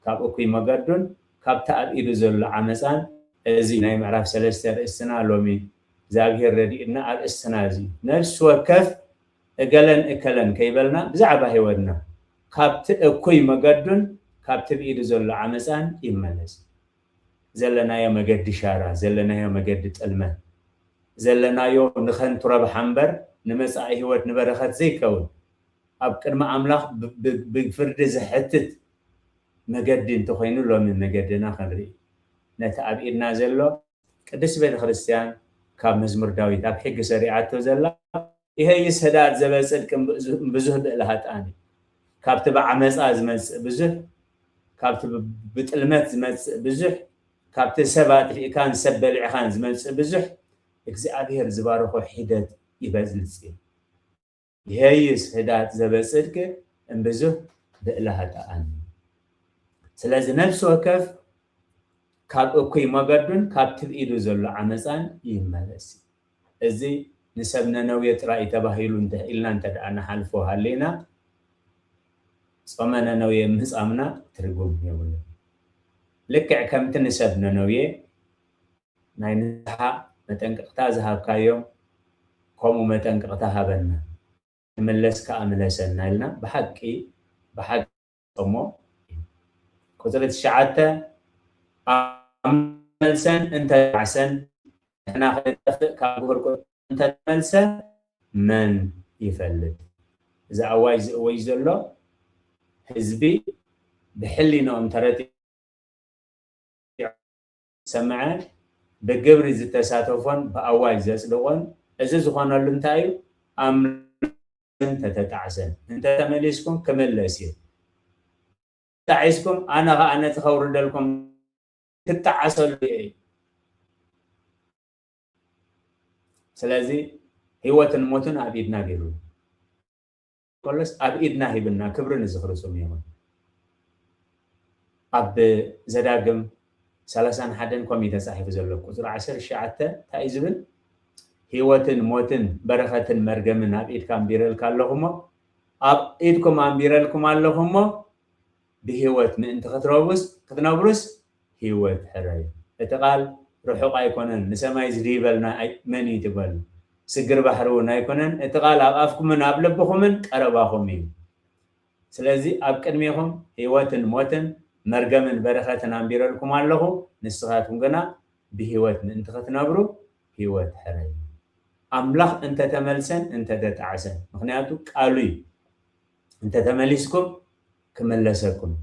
كاب أكوي مقدون كاب تأب إيدو زلو عمسان زي ناي معرف سلستر استنا لومي እግዚአብሔር رديئنا الاسنا زي نفس وكف اقلن اكلن كيبلنا بزعبا هيودنا كابت اكوي مقدون كابت بإيدو زلو عمسان يملس زلنا يا مقد شارع زلنا يا مقد تلمه زلنا يو نخن تراب حنبر نمسعي هوت نبرخت زي كون أبكر ما أملاخ بفرد زحتت مقدين تخينو لو من مقدنا خنري نتعب إدنا زلو كدس بين خريستيان كاب مزمور داويد أب حق سريعاتو زلا إيه يسهدات زبسل كم بزه بإلهات آني كاب تبع عمس آزمس بزه كاب تبع بتلمت زمس بزه كاب تسبات في كان سبل عخان زمس بزه እግዚአብሔር ዝባረኮ ሒደት ይበዝልጽ ይሄይስ ሂዳት ዘበጽድቅ እንብዙህ ብእላሃጣን ስለዚህ ነፍስ ወከፍ ካብ እኩይ መገዱን ካብ ትብኢዱ ዘሎ ዓመፃን ይመለስ እዚ ንሰብነ ነውየ ጥራይ ተባሂሉ እንተኢልና እንተደኣና ሓልፎ ሃሌና ጾመነ ነውየ ምህፃምና ትርጉም የብሉ ልክዕ ከምቲ ንሰብነ ነውየ ናይ ንስሓ متنققتا زهابكايوم كومو متنققتا هابنا نملس كأملسنا لنا بحقي أمو كتلت الشعاتة أملسن انت عسن احنا خلطفق كابوهر انت تملسن من يفلد إذا أوايز الله حزبي بحلي نوم ترتي سمعان بجبر زي تساتفون بأواج زسلون إذا زخنا لنتايو أم أنت تتعسن أنت تمليسكم كملسي تعيسكم أنا تخور لكم تتعسل لي سلازي هو تنموتن أبيدنا غيرو كلس أبيدنا هبنا كبرنا زخرسهم يوم أب زداقم سلاسان حدن كوميتا صاحب زلو قصر 10 شعته تايزبن هيوتن موتن بركتن مرغمن اب ايد كام بيرل كالهما اب ايدكم ام بيرل كم اللهما بهيوت من انت خطروبس كتنابرس هيوت حراي اتقال روحو ايكونن نسماي زديبلنا مني تبل سجر بحرو نايكونن اتقال افكم من ابلبكم قرباكم سلازي اب قدميكم هيوتن موتن مرغمن بركاتنا امبيرلكم الله نسخاتكم غنا بهيوت انت تنبرو هيوت حراي املاح انت تملسن انت تتعسن مخنياتو قالوي انت تملسكم كملسكم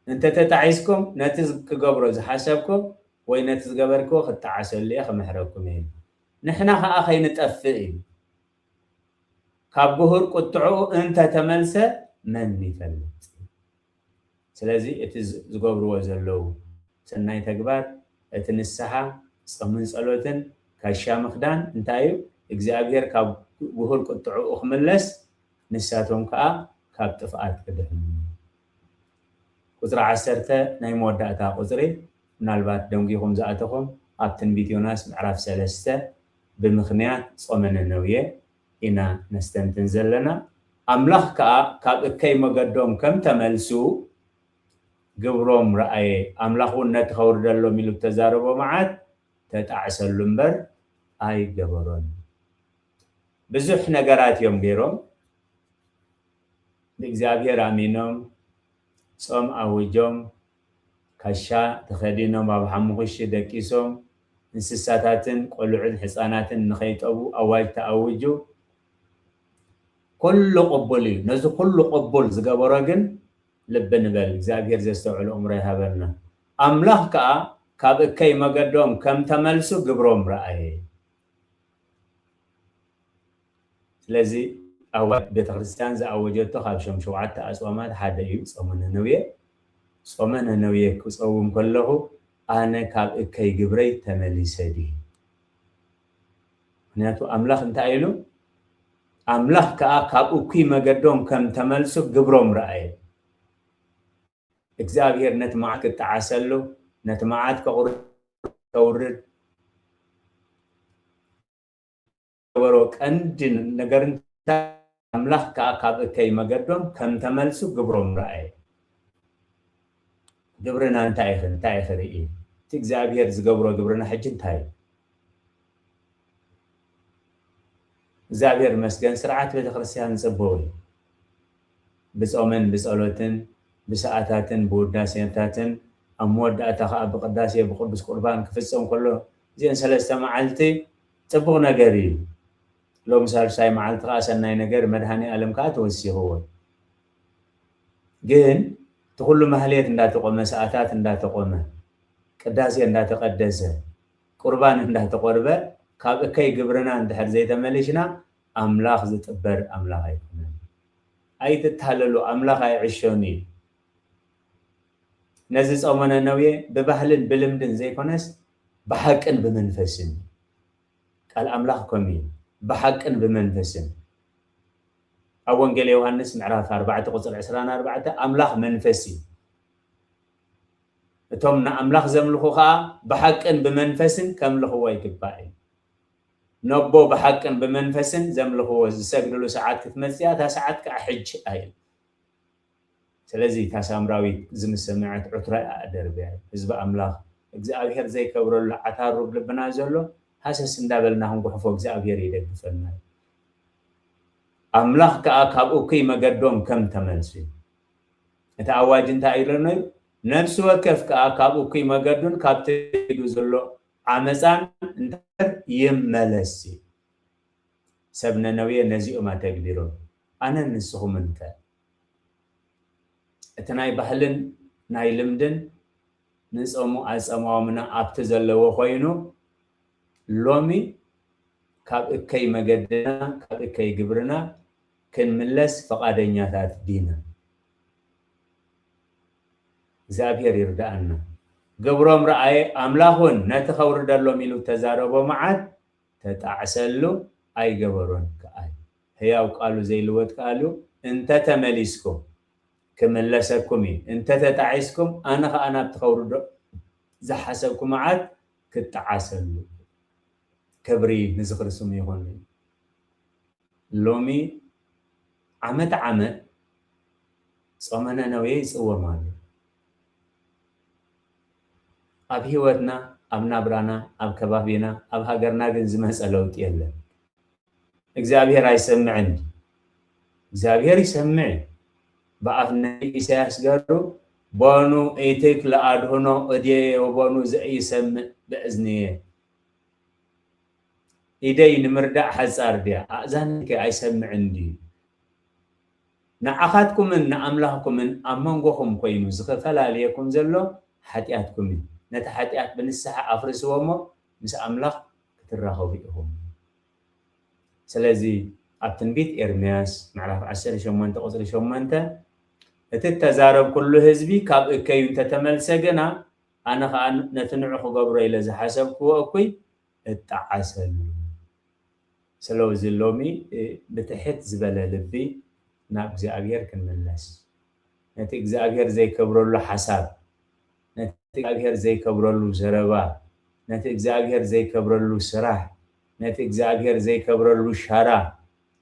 انت تتعيسكم نتز كغبرو زحسبكم وي نتز غبركو خطعسل لي خمحركم هي نحنا اخي نطفئ كابغور قطعو انت تملسه من يفلت سلازي اتز زغبرو زلو سناي تغبار اتنسحا صمن صلوتن كاشا مخدان انتايو እግዚአብሔር ካብ ውሁር ቁጥዑ ክምለስ ንሳቶም ከዓ ካብ ጥፍኣት ክድሕኑ ቁጥሪ 10 ናይ መወዳእታ ቁፅሪ ምናልባት ደንጊኹም ዝኣተኹም ኣብ ትንቢት ዮናስ ምዕራፍ 3 ብምኽንያት ጾመ ነነውየ ኢና ነስተንትን ዘለና ኣምላኽ ከዓ ካብ እከይ መገዶም ከም ተመልሱ ግብሮም ረአየ ኣምላኽ እውን ነቲ ከውርደሎም ኢሉ ተዛረቦ መዓት ተጣዕሰሉ እምበር ኣይገበሮን ብዙሕ ነገራት እዮም ገይሮም ብእግዚአብሔር ኣሚኖም ጾም ኣውጆም ካሻ ተኸዲኖም ኣብ ሓሙኽሽ ደቂሶም እንስሳታትን ቆልዑን ህፃናትን ንኸይጠቡ ኣዋጅ ተኣውጁ ኩሉ ቅቡል እዩ ነዚ ኩሉ ቅቡል ዝገበሮ ግን ልብ ንበል እግዚአብሔር ዘስተውዕል እምሮ ይሃበና ኣምላኽ ከዓ ካብ እከይ መገዶም ከም ተመልሱ ግብሮም ረአየ ስለዚ ኣዋጅ ቤተክርስትያን ዝኣወጀቶ ካብ ሸም 7 ኣጽዋማት ሓደ እዩ ጾመ ነነውየ ጾመ ነነውየ ክጸውም ከለኹ ኣነ ካብ እከይ ግብረይ ተመሊሰ ድየ ምክንያቱ ኣምላኽ እንታይ ኢሉ ኣምላኽ ከዓ ካብ እኩይ መገዶም ከም ተመልሱ ግብሮም ረአየ እግዚአብሔር ነቲ መዓት ክጣዓሰሉ ነቲ መዓት ከውርድ ገበሮ ቀንዲ ነገር ኣምላኽ ከዓ ካብ እከይ መገዶም ከም ተመልሱ ግብሮም ረአየ ግብርና እንታይ ይኽርኢ እቲ እግዚአብሔር ዝገብሮ ግብርና ሕጂ እንታይ እግዚአብሔር መስገን ስርዓት ቤተክርስትያን ጽቡቕ እዩ ብጾምን ብጸሎትን ብሰዓታትን ብውዳሴታትን ኣብ መወዳእታ ከዓ ብቅዳሴ ብቅዱስ ቁርባን ክፍጸም ከሎ እዚአን 3 መዓልቲ ጽቡቕ ነገር እዩ ሎም ሳልሳይ መዓልቲ ከዓ ሰናይ ነገር መድሃኒ ዓለም ከዓ ተወሲኽዎ ግን ትኩሉ ማህሌት እንዳተቆመ ሰዓታት እንዳተቆመ ቅዳሴ እንዳተቀደሰ ቁርባን እንዳተቆርበ ካብ እከይ ግብርና እንድሕር ዘይተመለሽና ኣምላኽ ዝጥበር ኣምላኽ ኣይኮነን ኣይትታለሉ ኣምላኽ ኣይዕሾን እዩ ነዚ ጾመ ነነውየ ብባህልን ብልምድን ዘይኮነስ ብሓቅን ብመንፈስን ቃል ኣምላኽ ከምኡ እዩ بحقن بمنفسن أو وانجيل يوحنس معراف 4 قصر 24 أملاخ منفسي تومنا أملاخ زملخوها بحقن بمنفسن كم لخوا يكباين نبو بحقن بمنفسن زملخوا زسجدلو ساعات كتمسياتها ساعات كحج أيل سلازي تاسامراوي زم السماعات عطراء دربيا حزب أملاخ እግዚአብሔር ዘይ ከብረሉ አታሩ ልብና ዘሎ ሐሰስ እንዳበልና ሁን ጎሕፎ እግዚአብሔር ይደግፈና አምላኽ ከአካብ እኩይ መገዶም ከም ተመልሱ እቲ አዋጅ እንታይ ኢለነ ነፍስ ወከፍ ከአካብ እኩይ መገዱን ካብቲ ሄዱ ዘሎ ዓመፃን እንተር ይመለስ ሰብነ ነብይ ነዚኡማ ተግቢሮ አነ ንስኹም እንተ እቲ ናይ ባህልን ናይ ልምድን ንጾሙ አጸማውምና ኣብቲ ዘለዎ ኮይኑ ሎሚ ካብ እከይ መገድና ካብ እከይ ግብርና ክንምለስ ፈቃደኛታት ዲና እግዚአብሔር ይርዳአና ግብሮም ረአየ አምላኹን ነቲ ኸውርደሎም ኢሉ ተዛረቦ መዓት ተጣዕሰሉ ኣይገበሮን ከኣይ ህያው ቃሉ ዘይልወት ቃሉ እንተ ተመሊስኩም كملسكم انت تتعيسكم انا خانا بتخوردو زحسبكم عاد كتعاسل كبري نزخر سم يهون لومي عمت صمنا نوي صور مال اب هيوتنا اب نابرانا اب كبابينا اب هاجرنا ግን ዝመሰለውጥ የለም እግዚአብሔር አይሰምዕን እግዚአብሔር ይሰምዕ بأفنى إساس قالوا بانو إيتك لأدهنو أديه وبانو زي سمع بإذنيه إيدي نمردع حزار ديا أعزانك أيسمع عندي نعخاتكم من نعملهكم من أمانكم قينو زخفلا ليكم زلو حتياتكم من نتحتيات بنسحة أفرس وما نس أملخ كتراخو بيهم سلازي التنبيت إرمياس معرف 10 شمانتا قصر شمانتا التزارب كل حزبي كاب كيو تتملسجنا انا خان نتنعخ قبر الى حسب كو اكوي التعسل ስለዚ ሎሚ ብትሕት ዝበለ ልቢ ናብ እግዚአብሔር ክንምለስ ነቲ እግዚአብሔር ዘይከብረሉ ሓሳብ ነቲ እግዚአብሔር ዘይከብረሉ ዘረባ ነቲ እግዚአብሔር ዘይከብረሉ ስራሕ ነቲ እግዚአብሔር ዘይከብረሉ ሻራ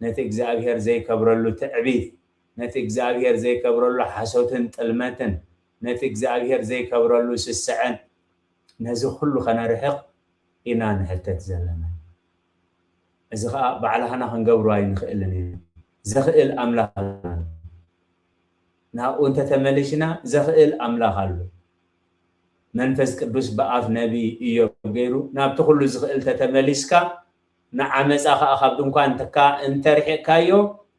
ነቲ እግዚአብሔር ዘይከብረሉ ትዕቢት ነቲ እግዚአብሔር ዘይከብረሉ ሓሶትን ጥልመትን ነቲ እግዚአብሔር ዘይከብረሉ ስስዕን ነዚ ኩሉ ከነርሕቕ ኢና ንሕተት ዘለና እዚ ከዓ ባዕልኻና ክንገብሮ ኣይንኽእልን እዩ ዘኽእል ኣምላኽ ናብኡ እንተተመሊስና ዘኽእል ኣምላኽ ኣሎ መንፈስ ቅዱስ በኣፍ ነቢ ኢዮብ ገይሩ ናብቲ ኩሉ ዝኽእል ተተመሊስካ ንዓመፃ ከዓ ካብ ድንኳን እንተርሒቕካዮ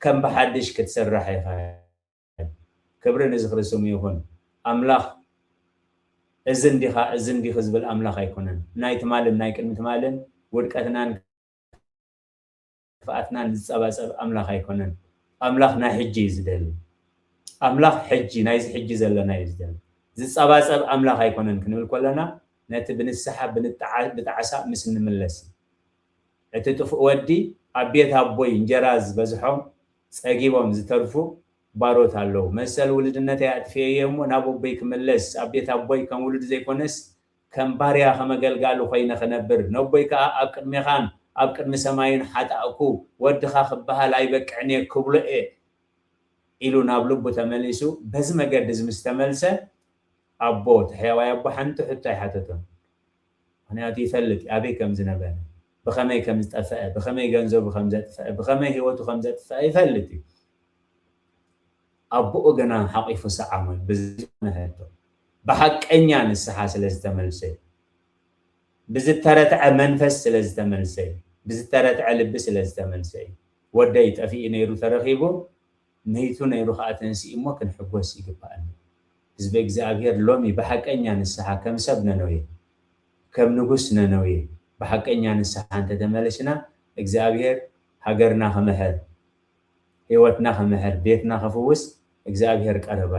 ከም ብሓድሽ ክትስራሕ ኢኻ ክብሪ ንዝክርስሙ ይኹን ኣምላኽ እዚ እንዲኻ እዚ እንዲኽ ዝብል ኣምላኽ ኣይኮነን ናይ ትማልን ናይ ቅድሚ ትማልን ውድቀትናን ክፍኣትናን ዝፀባፀብ ኣምላኽ ኣይኮነን ኣምላኽ ናይ ሕጂ እዩ ዝደሊ ኣምላኽ ሕጂ ናይዚ ሕጂ ዘለና እዩ ዝደሊ ዝፀባፀብ ኣምላኽ ኣይኮነን ክንብል ከለና ነቲ ብንስሓ ብጣዓሳ ምስ ንምለስ እቲ ጥፉእ ወዲ ኣብ ቤት ኣቦይ እንጀራ ዝበዝሖም ፀጊቦም ዝተርፉ ባሮት ኣለዉ መሰል ውልድነተይ ኣጥፍየ እሞ ናብ ኣቦይ ክምለስ ኣብ ቤት ኣቦይ ከም ውሉድ ዘይኮነስ ከም ባርያ ከመገልጋሉ ኮይነ ክነብር ነቦይ ከዓ ኣብ ቅድሚኻን ኣብ ቅድሚ ሰማይን ሓጣእኩ ወድኻ ክበሃል ኣይበቅዕን እየ ክብሎ እየ ኢሉ ናብ ልቡ ተመሊሱ በዚ መገዲ ምስ ተመልሰ ኣቦ ትሕያዋይ ኣቦ ሓንቲ ሕቶ ኣይሓተቶም ምክንያቱ ይፈልጥ ኣበይ ከም ዝነበረ ብኸመይ ከም ዝጠፍአ ብኸመይ ገንዘቡ ከም ዘጥፍአ ብኸመይ ሂወቱ ከም ዘጥፍአ ይፈልጥ እዩ ኣቦኡ ገና ሓቂፉ ሰዓሞ ብዝነህቶ ብሓቀኛ ንስሓ ስለ ዝተመልሰ ብዝተረትዐ መንፈስ ስለ ዝተመልሰ ብዝተረትዐ ልቢ ስለ ዝተመልሰ ወደይ ጠፊኡ ነይሩ ተረኺቡ መይቱ ነይሩ ከዓ ተንስኡ እሞ ክንሕጎስ ይግባአኒ ህዝቢ እግዚአብሔር ሎሚ ብሓቀኛ ንስሓ ከም ሰብ ነነዌ ከም ንጉስ ነነዌ ብሓቀኛ ንስሓ እንተተመለስና እግዚአብሔር ሃገርና ከመሕር ህይወትና ከመሕር ቤትና ከፍውስ እግዚአብሔር ቀረባ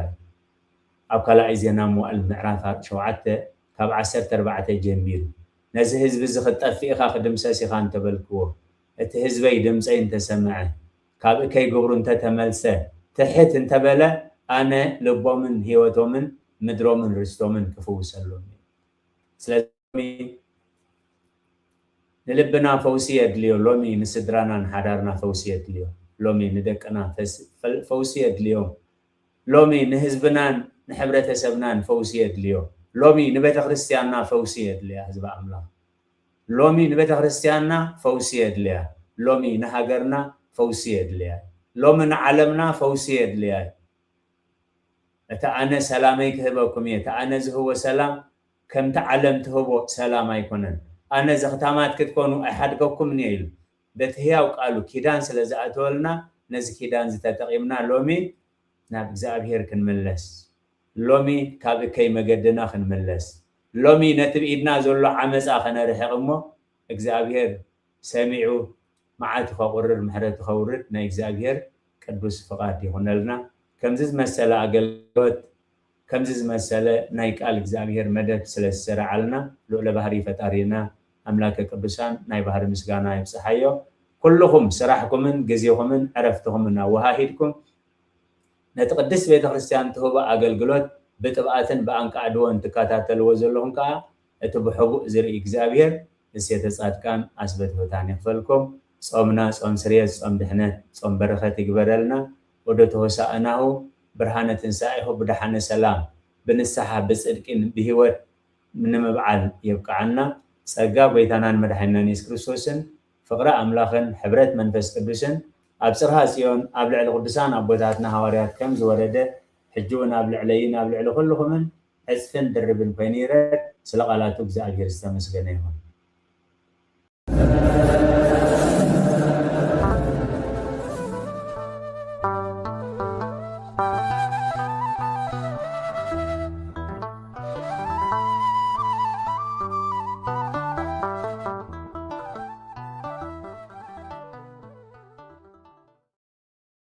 ኣብ ካልኣይ ዜና መዋዕል ምዕራፍ 7 ካብ 14 ጀሚሩ ነዚ ህዝቢ እዚ ክጠፍእ ኢኻ ክድምሰስ ኢኻ እንተበልክዎ እቲ ህዝበይ ድምፀይ እንተሰምዐ ካብ ከይግብሩ እንተተመልሰ ትሕት እንተበለ ኣነ ልቦምን ህይወቶምን ምድሮምን ርስቶምን ክፍውሰሎም ስለዚ ንልብና ፈውሲ የድልዮ ሎሚ ንስድራና ንሓዳርና ፈውሲ የድልዮ ሎሚ ንደቅና ፈውሲ የድልዮ ሎሚ ንህዝብናን ንሕብረተሰብናን ፈውሲ የድልዮ ሎሚ ንቤተ ክርስቲያንና ፈውሲ የድልያ ህዝቢ ኣምላኽ ሎሚ ንቤተ ክርስቲያንና ፈውሲ የድልያ ሎሚ ንሃገርና ፈውሲ የድልያ ሎሚ ንዓለምና ፈውሲ የድልያ እቲ ኣነ ሰላመይ ክህበኩም እየ እቲ ኣነ ዝህቦ ሰላም ከምቲ ዓለም ትህቦ ሰላም ኣይኮነን ኣነ ዘኽታማት ክትኮኑ ኣይሓድገኩምን እየ ኢሉ በቲ ህያው ቃሉ ኪዳን ስለ ዝኣተወልና ነዚ ኪዳን ዝተጠቒምና ሎሚ ናብ እግዚአብሔር ክንምለስ ሎሚ ካብ እከይ መገድና ክንምለስ ሎሚ ነቲ ብኢድና ዘሎ ዓመፃ ከነርሕቕ እሞ እግዚአብሔር ሰሚዑ መዓልቲ ከቁርር ምሕረቱ ከውርድ ናይ እግዚአብሔር ቅዱስ ፍቃድ ይኹነልና ከምዚ ዝመሰለ ኣገልግሎት ከምዚ ዝመሰለ ናይ ቃል እግዚአብሔር መደብ ስለ ዝሰራዓልና ልዑለ ባህሪ ፈጣሪና ኣምላከ ቅዱሳን ናይ ባህሪ ምስጋና ይብፅሓዮ ኩልኩም ስራሕኩምን ግዜኹምን ዕረፍትኹምን ኣወሃሂድኩም ነቲ ቅድስት ቤተ ክርስቲያን ትህቦ ኣገልግሎት ብጥብኣትን ብኣንቃዕድዎን ትከታተልዎ ዘለኹም ከዓ እቲ ብሕቡእ ዝርኢ እግዚአብሔር እሴተ ጻድቃን ኣስበት ፍታን ይኽፈልኩም ጾምና ጾም ስርየት ጾም ድሕነት ጾም በረኸት ይግበረልና ወደ ተወሳእናሁ ብርሃነ ትንሣኤሁ ብድሓነ ሰላም ብንስሓ ብፅድቅን ብሂወት ንምብዓል የብቃዓና ጸጋ ጎይታናን መድሓኒናን ኢየሱስ ክርስቶስን ፍቅሪ ኣምላኽን ሕብረት መንፈስ ቅዱስን ኣብ ጽርሃ ጽዮን ኣብ ልዕሊ ቅዱሳን ኣቦታትና ሃዋርያት ከም ዝወረደ ሕጂ እውን ኣብ ልዕለይን ኣብ ልዕሊ ኩልኹምን ዕፅፍን ድርብን ኮይኑ ይረድ ስለ ቃላቱ እግዚአብሔር ዝተመስገነ ይሁን